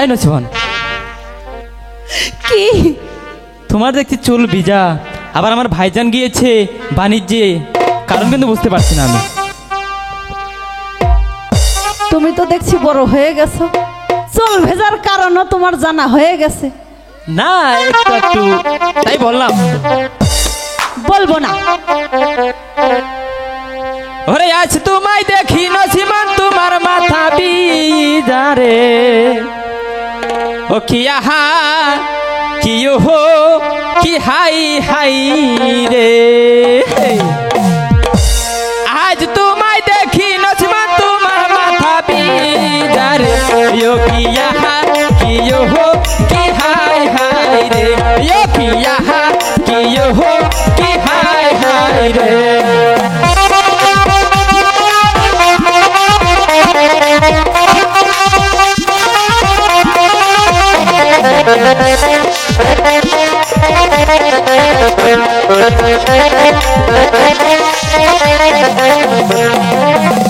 এই নছিবন কি তোমার দেখছি চুল ভিজা, আবার আমার ভাইজান গিয়েছে বাণিজ্যে, কারণ কিন্তু বুঝতে পারছি না আমি। তুমি তো দেখছি বড় হয়ে গেছো, চুল ভেজার কারণও তোমার জানা হয়ে গেছে। না একটু একটু তাই বললাম। বলবো না। ওরে আজ তোমায় দেখি নছিমান তোমার মাথা ভিজা রে, ও কি আহা কি হো কি হাই হাই রে। আজ তোমায় দেখি নছিমান তোমার মাথা ভিজা রে, ও কি আহা কি হো কি হাই হাই রে, ও কি আহা কি হো কি হাই হাই রে।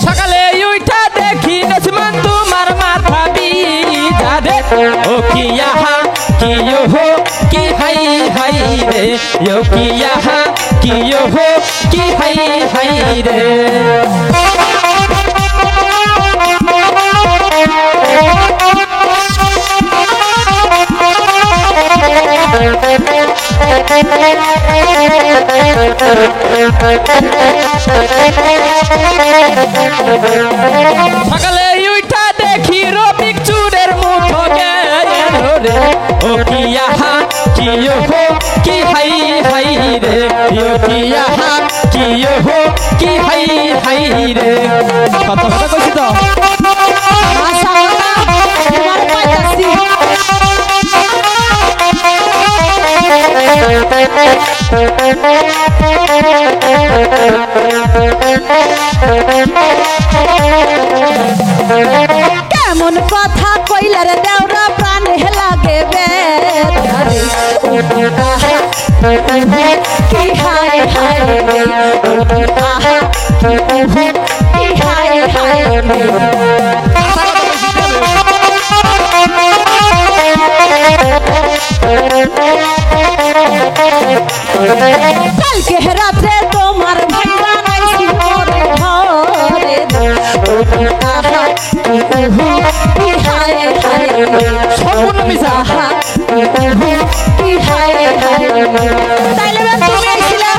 সকালে উঠা দেখি নছিমান তোমার মাথা ভিজা রে, ও কি আহা কি হো কি হাই হাই রে, ও কি আহা কি হো কি হাই হাই রে। সকালে উঠা দেখি রবিক চুরের মুঠো গেল রে, ও কি আহা কি হো কি হাই হাই রে, ও কি আহা কি হো কি হাই হাই রে। কত কথা কইছি তো। মাশাআল্লাহ, তোমার পাইতাছি। কেমন কথা কইলে রে দেওরা প্রাণে লাগে বেদরে, কি হায় হায় রে, কি হায় হায় রে। কালকে রাতে তোমার ভাই বানাইছি মোরে ঘরে, কি হায় হায় রে, সম্পূর্ণ মিছা। কি হায় হায় রে। তাইলে না তুমি আইছিলা।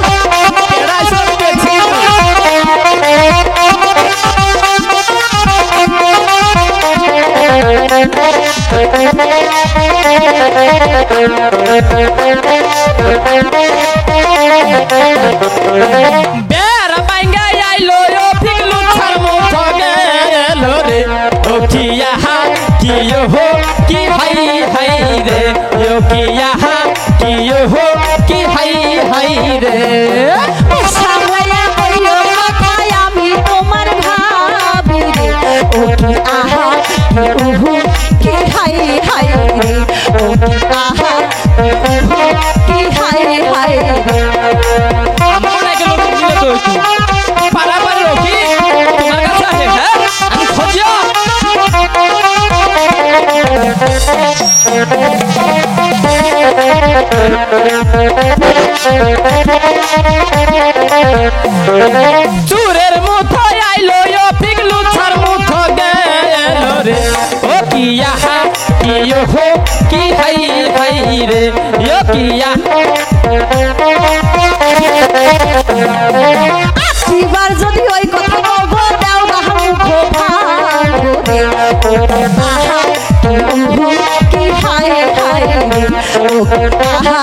বেড়া বাইঙ্গা আইলো ও ফিগলু ছার মুঠো গেল রে, ও কি আহা কি হো কি হাই হাই রে, ও কি আহা কি হো কি হাই হাই রে। সামলাইয়া কইও কথায় আমি তোমার ভাবি রে, ও কি আহা কি হাই হাই রে, ও কি আহা কি হাই হাই রে। আমার নাকি লোক দিলে তো একটু পারাপার রকি তোমার কাছে আছে। হ্যাঁ আমি খোঁজিও। চুরের মুঠো আইলো ও পিগলু ছার মুঠো গেল রে, ও কি আহা কি হো কি হাই হাই রে, ও কি আশিবার যদি ওই কথা বলবো দাও না মুখ ভাঙবো রে, আহা কি হায় হায় রে, আহা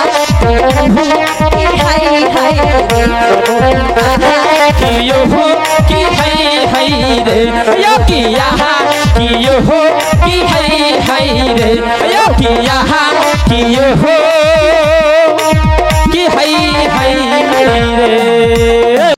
কি হায় হায় রে, আহা কি হো কি হাই হাই রে, ও কি আহা কি হো কি হাই হাই রে, ও কি আহা কি হো কি হাই হাই রে।